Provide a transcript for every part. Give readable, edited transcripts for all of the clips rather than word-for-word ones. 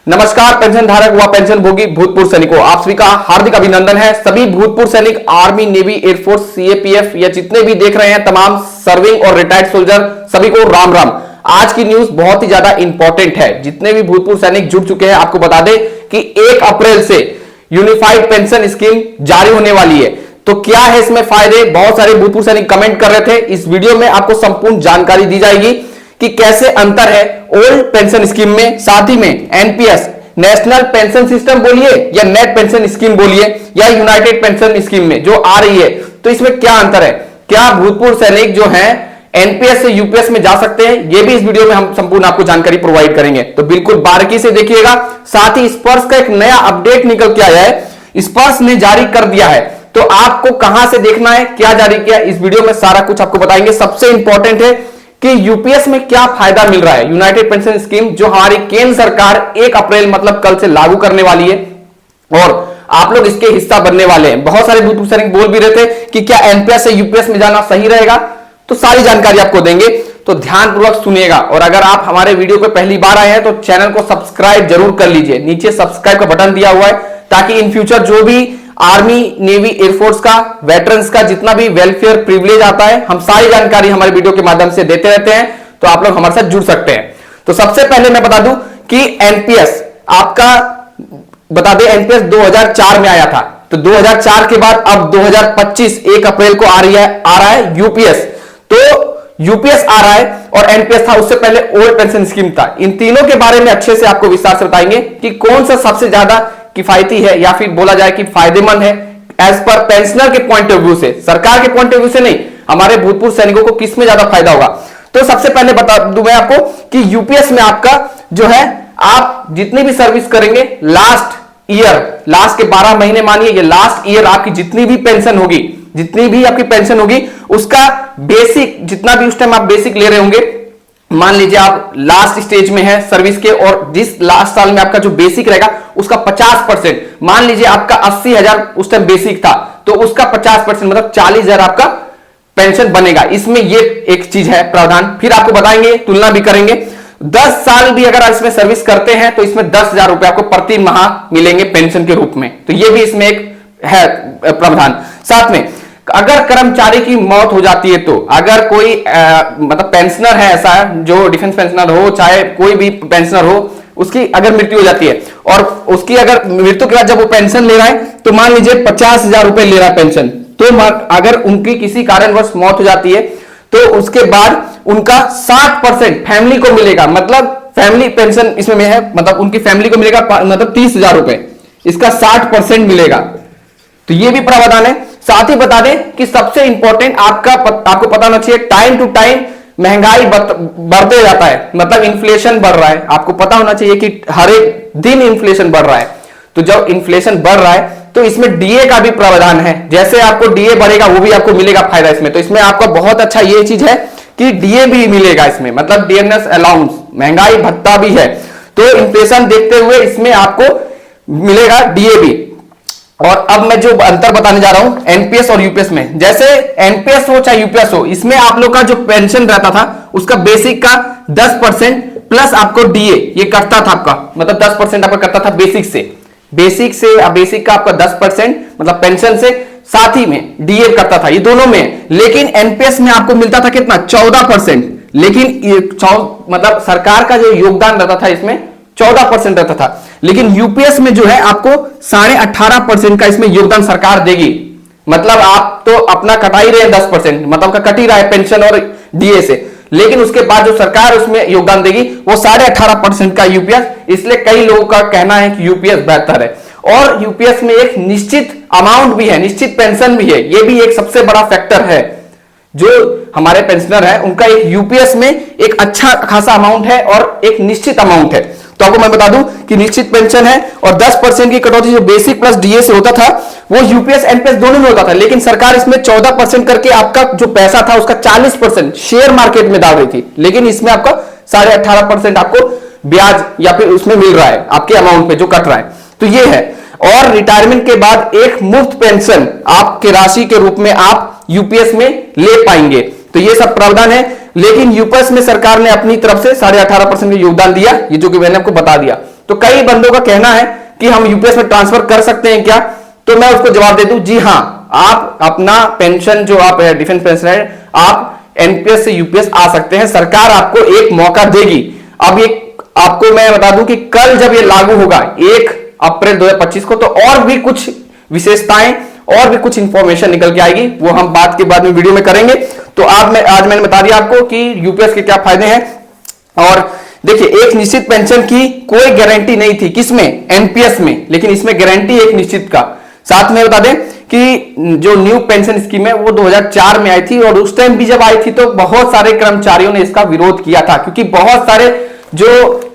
नमस्कार पेंशन धारक व पेंशन भोगी भूतपूर्व सैनिकों, आप सभी का हार्दिक अभिनंदन है। सभी भूतपूर्व सैनिक आर्मी, नेवी, एयरफोर्स, सीएपीएफ या जितने भी देख रहे हैं तमाम सर्विंग और रिटायर्ड सोल्जर, सभी को राम राम। आज की न्यूज बहुत ही ज्यादा इंपॉर्टेंट है। जितने भी भूतपूर्व सैनिक जुड़ चुके हैं, आपको बता दें कि 1 अप्रैल से यूनिफाइड पेंशन स्कीम जारी होने वाली है। तो क्या है इसमें फायदे? बहुत सारे भूतपूर्व सैनिक कमेंट कर रहे थे। इस वीडियो में आपको संपूर्ण जानकारी दी जाएगी कि कैसे अंतर है ओल्ड पेंशन स्कीम में, साथ ही में एनपीएस नेशनल पेंशन सिस्टम बोलिए या नेट पेंशन स्कीम बोलिए या यूनाइटेड पेंशन स्कीम में जो आ रही है, तो इसमें क्या अंतर है। क्या भूतपूर्व सैनिक जो हैं एनपीएस से यूपीएस में जा सकते हैं, ये भी इस वीडियो में हम संपूर्ण आपको जानकारी प्रोवाइड करेंगे। तो बिल्कुल बारीकी से देखिएगा। साथ ही स्पर्श का एक नया अपडेट निकल के आया है, स्पर्श ने जारी कर दिया है। तो आपको कहां से देखना है, क्या जारी किया, इस वीडियो में सारा कुछ आपको बताएंगे। सबसे इंपॉर्टेंट है कि यूपीएस में क्या फायदा मिल रहा है। यूनाइटेड पेंशन स्कीम जो हमारी केंद्र सरकार 1 अप्रैल मतलब कल से लागू करने वाली है और आप लोग इसके हिस्सा बनने वाले हैं। बहुत सारे भूतपूर्व सैनिक बोल भी रहे थे कि क्या एनपीएस से यूपीएस में जाना सही रहेगा, तो सारी जानकारी आपको देंगे, तो ध्यानपूर्वक सुनिएगा। और अगर आप हमारे वीडियो पे पहली बार आए हैं तो चैनल को सब्सक्राइब जरूर कर लीजिए। नीचे सब्सक्राइब का बटन दिया हुआ है ताकि इन फ्यूचर जो भी आर्मी, नेवी, एयरफोर्स का, वेटरन्स का जितना भी वेलफेयर प्रिविलेज आता है, हम सारी जानकारी हमारे वीडियो के माध्यम से देते रहते हैं, तो आप लोग हमारे साथ जुड़ सकते हैं। तो सबसे पहले मैं बता दूं कि एनपीएस आपका, बता दें एनपीएस 2004 में आया था। तो 2004 के बाद अब 2025 1 अप्रैल को आ रहा है यूपीएस। तो यूपीएस आ रहा है और एनपीएस था, उससे पहले ओल्ड पेंशन स्कीम था। इन तीनों के बारे में अच्छे से आपको विस्तार से बताएंगे कि कौन सा सबसे ज्यादा किफायती है या फिर बोला जाए कि फायदेमंद है एज पर पेंशनर के पॉइंट ऑफ व्यू से, सरकार के पॉइंट ऑफ व्यू से नहीं, हमारे भूतपूर्व सैनिकों को किस में ज्यादा फायदा होगा। तो सबसे पहले बता दूं मैं आपको कि यूपीएस में आपका जो है, आप जितनी भी सर्विस करेंगे लास्ट ईयर, लास्ट के 12 महीने मानिए, ये लास्ट ईयर आपकी जितनी भी पेंशन होगी, जितनी भी आपकी पेंशन होगी, उसका बेसिक जितना भी उस टाइम आप बेसिक ले रहे होंगे, मान लीजिए आप लास्ट स्टेज में है सर्विस के और जिस लास्ट साल में आपका जो बेसिक रहेगा उसका 50%, मान लीजिए आपका 80,000 उस टाइम बेसिक था, तो उसका 50% मतलब 40,000 आपका पेंशन बनेगा। इसमें ये एक चीज है प्रावधान। फिर आपको बताएंगे, तुलना भी करेंगे। 10 साल भी अगर इसमें सर्विस करते हैं तो इसमें 10,000 रुपए आपको प्रति माह मिलेंगे पेंशन के रूप में। तो ये भी इसमें एक है प्रावधान। साथ में अगर कर्मचारी की मौत हो जाती है, तो अगर कोई मतलब पेंशनर है ऐसा जो डिफेंस पेंशनर हो, चाहे कोई भी पेंशनर हो, उसकी अगर मृत्यु हो जाती है और उसकी अगर मृत्यु के बाद जब वो पेंशन ले रहा है, तो मान लीजिए 50,000 रुपए ले रहा है पेंशन, तो अगर उनकी किसी कारणवश मौत हो जाती है तो उसके बाद उनका 60% फैमिली को मिलेगा। मतलब फैमिली पेंशन इसमें है, मतलब उनकी फैमिली को मिलेगा मतलब 30,000 रुपए, इसका 60% मिलेगा। तो ये भी प्रावधान है। साथ ही बता दें कि सबसे इंपॉर्टेंट आपको पता होना चाहिए, टाइम टू टाइम महंगाई बढ़ते जाता है, मतलब इन्फ्लेशन बढ़ रहा है। आपको पता होना चाहिए कि हर एक दिन इन्फ्लेशन बढ़ रहा है। तो जब इन्फ्लेशन बढ़ रहा है तो इसमें डीए का भी प्रावधान है। जैसे आपको डीए बढ़ेगा वो भी आपको मिलेगा फायदा इसमें। तो इसमें आपका बहुत अच्छा ये चीज है कि डीए भी मिलेगा इसमें, मतलब डियरनेस अलाउंस, महंगाई भत्ता भी है। तो इन्फ्लेशन देखते हुए इसमें आपको मिलेगा डीए भी। और अब मैं जो अंतर बताने जा रहा हूं एनपीएस और यूपीएस में, जैसे एनपीएस हो चाहे यूपीएस हो, इसमें आप लोग का जो पेंशन रहता था उसका बेसिक का 10% प्लस आपको डीए ये करता था आपका, मतलब 10% आपका करता था बेसिक का आपका 10% मतलब पेंशन से, साथ ही में डीए करता था, ये दोनों में। लेकिन एनपीएस में आपको मिलता था कितना, 14%। लेकिन मतलब सरकार का जो योगदान रहता था इसमें 14% रहता था। लेकिन यूपीएस में जो है आपको 18.5% का इसमें योगदान सरकार देगी। मतलब आप तो अपना कटा ही रहे हैं 10%, मतलब का कट ही रहा है पेंशन और डीए से, लेकिन उसके बाद जो सरकार उसमें योगदान देगी वो 18.5% का यूपीएस। इसलिए कई लोगों का कहना है कि यूपीएस बेहतर है। और यूपीएस में एक निश्चित अमाउंट भी है, निश्चित पेंशन भी है, ये भी एक सबसे बड़ा फैक्टर है। जो हमारे पेंशनर है उनका एक यूपीएस में एक अच्छा खासा अमाउंट है और एक निश्चित अमाउंट है। तो आपको मैं बता दूं कि निश्चित पेंशन है और 10% की कटौती जो बेसिक प्लस डीए से होता था वो यूपीएस एनपीएस दोनों में होता था। लेकिन सरकार इसमें 14% करके आपका जो पैसा था उसका 40% शेयर मार्केट में डाल रही थी। लेकिन इसमें आपका 18.5% आपको ब्याज या फिर उसमें मिल रहा है आपके अमाउंट पे जो कट रहा है। तो ये है। और रिटायरमेंट के बाद एक मुफ्त पेंशन आपके राशि के रूप में आप यूपीएस में ले पाएंगे। तो ये सब प्रावधान है। लेकिन यूपीएस में सरकार ने अपनी तरफ से 18.5% का योगदान दिया, ये जो कि मैंने आपको बता दिया। तो कई बंदों का कहना है कि हम यूपीएस में ट्रांसफर कर सकते हैं क्या, तो मैं उसको जवाब दे दूं, जी हां, आप अपना पेंशन जो आप डिफेंस पेंशन है, आप एनपीएस से यूपीएस आ सकते हैं, सरकार आपको एक मौका देगी। अब ये आपको मैं बता दूं कि कल जब ये लागू होगा 1 अप्रैल 2025 को, तो और भी कुछ विशेषताएं और भी कुछ इंफॉर्मेशन निकल के आएगी, वो हम बात के बाद में वीडियो में करेंगे। तो आज मैंने बता दिया आपको कि यूपीएस के क्या फायदे हैं। और देखिए, एक निश्चित पेंशन की कोई गारंटी नहीं थी किसमें, एनपीएस में, लेकिन इसमें गारंटी एक निश्चित का। साथ में बता दें कि जो न्यू पेंशन स्कीम है वो 2004 में आई थी, और उस टाइम भी जब आई थी तो बहुत सारे कर्मचारियों ने इसका विरोध किया था, क्योंकि बहुत सारे जो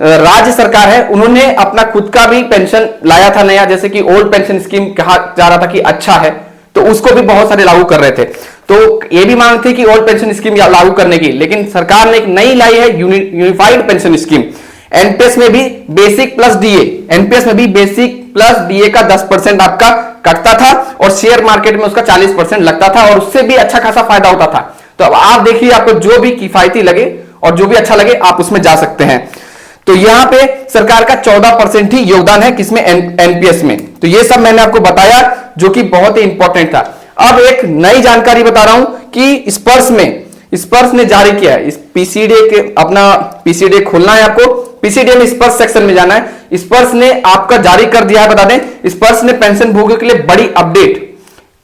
राज्य सरकार है उन्होंने अपना खुद का भी पेंशन लाया था नया, जैसे कि ओल्ड पेंशन स्कीम कहा जा रहा था कि अच्छा है, तो उसको भी बहुत सारे लागू कर रहे थे। तो ये भी मांग थी कि ओल्ड पेंशन स्कीम लागू करने की, लेकिन सरकार ने एक नई लाई है यूनिफाइड पेंशन स्कीम। एनपीएस में भी बेसिक प्लस डीए, एनपीएस में भी बेसिक प्लस डीए का 10% आपका कटता था, और शेयर मार्केट में उसका 40% लगता था, और उससे भी अच्छा खासा फायदा होता था। तो अब आप देखिए, आपको जो भी किफायती लगे और जो भी अच्छा लगे आप उसमें जा सकते हैं। तो यहां पे सरकार का 14% ही योगदान है किसमें, एनपीएस में। तो ये सब मैंने आपको बताया जो कि बहुत ही इंपॉर्टेंट था। अब एक नई जानकारी बता रहा हूं कि स्पर्श ने जारी किया है, इस पीसीडीए के, अपना पीसीडीए खोलना है आपको, पीसीडीए में स्पर्श सेक्शन में जाना है। स्पर्श ने आपका जारी कर दिया है, बता दें, स्पर्श ने पेंशन भोगियों के लिए बड़ी अपडेट,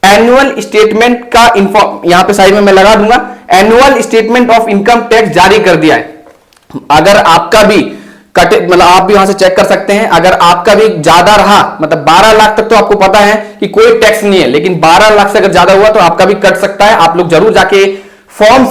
एनुअल स्टेटमेंट का इन्फॉर्म, यहां पे साइड में मैं लगा दूंगा, annual statement of income tax जारी कर दिया है। अगर आपका भी कटे, मतलब आप भी वहां से चेक कर सकते हैं, अगर आपका भी ज्यादा रहा, मतलब 12 लाख तक तो आपको पता है कि कोई टैक्स नहीं है, लेकिन 12 लाख से अगर ज्यादा हुआ तो आपका भी कट सकता है। आप लोग जरूर जाके फॉर्म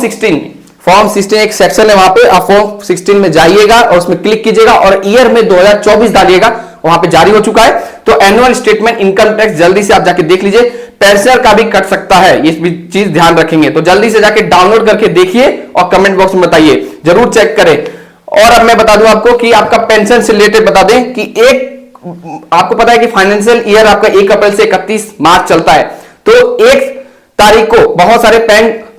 16 एक सेक्शन है, वहां पे आप फॉर्म 16 में जाइएगा और उसमें क्लिक कीजिएगा और ईयर में 2024 डालिएगा, वहां पे जारी हो चुका है। तो एनुअल स्टेटमेंट इनकम टैक्स जल्दी से आप जाके देख लीजिए, पेंशनर का भी कट सकता है, ये भी चीज ध्यान रखेंगे। तो जल्दी से जाके डाउनलोड करके देखिए और कमेंट बॉक्स में बताइए, जरूर चेक करें। और अब मैं बता दूं आपको कि आपका पेंशन से रिलेटेड बता दें कि आपको पता है कि फाइनेंशियल ईयर आपका 1 अप्रैल से 31 मार्च चलता है, तो 1 तारीख को बहुत सारे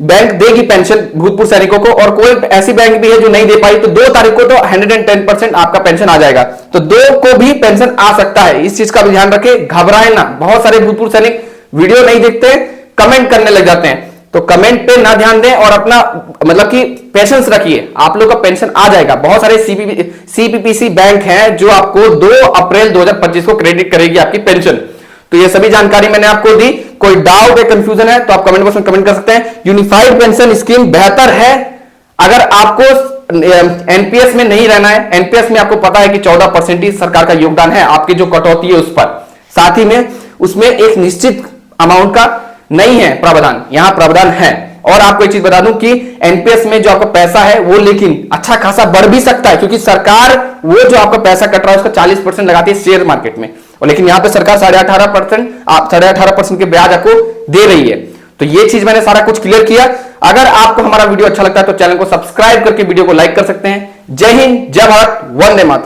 बैंक देगी पेंशन भूतपूर्व सैनिकों को, और कोई ऐसी बैंक भी है जो नहीं दे पाई, तो 2 तारीख को तो 110% आपका पेंशन आ जाएगा। तो 2 को भी पेंशन आ सकता है, इस चीज का भी ध्यान रखें, घबराए ना। बहुत सारे भूतपूर्व सैनिक वीडियो नहीं देखते, कमेंट करने लग जाते हैं, तो कमेंट पे ना ध्यान दें और अपना मतलब कि पेशेंस रखिए, आप लोग का पेंशन आ जाएगा। बहुत सारे सीपीपीसी बैंक हैं जो आपको 2 अप्रैल 2025 को क्रेडिट करेगी आपकी पेंशन। तो ये सभी जानकारी मैंने आपको दी, कोई डाउट या कंफ्यूजन है तो आप कमेंट बॉक्स में कमेंट कर सकते हैं। यूनिफाइड पेंशन स्कीम बेहतर है अगर आपको एनपीएस में नहीं रहना है। एनपीएस में आपको पता है कि 14% ही सरकार का योगदान है, आपकी जो कटौती है उस पर, साथ ही में उसमें एक निश्चित अमाउंट का नहीं है प्रावधान, यहां प्रावधान है। और आपको एक चीज बता दूं कि एनपीएस में जो आपका पैसा है वो लेकिन अच्छा खासा बढ़ भी सकता है, क्योंकि सरकार वो जो आपका पैसा कट रहा है उसका 40% लगाती है शेयर मार्केट में, और लेकिन यहां पे सरकार 18.5% के ब्याज आपको दे रही है। तो ये चीज मैंने सारा कुछ क्लियर किया। अगर आपको हमारा वीडियो अच्छा लगता है तो चैनल को सब्सक्राइब करके वीडियो को लाइक कर सकते हैं। जय हिंद, जय भारत, वंदे मातरम।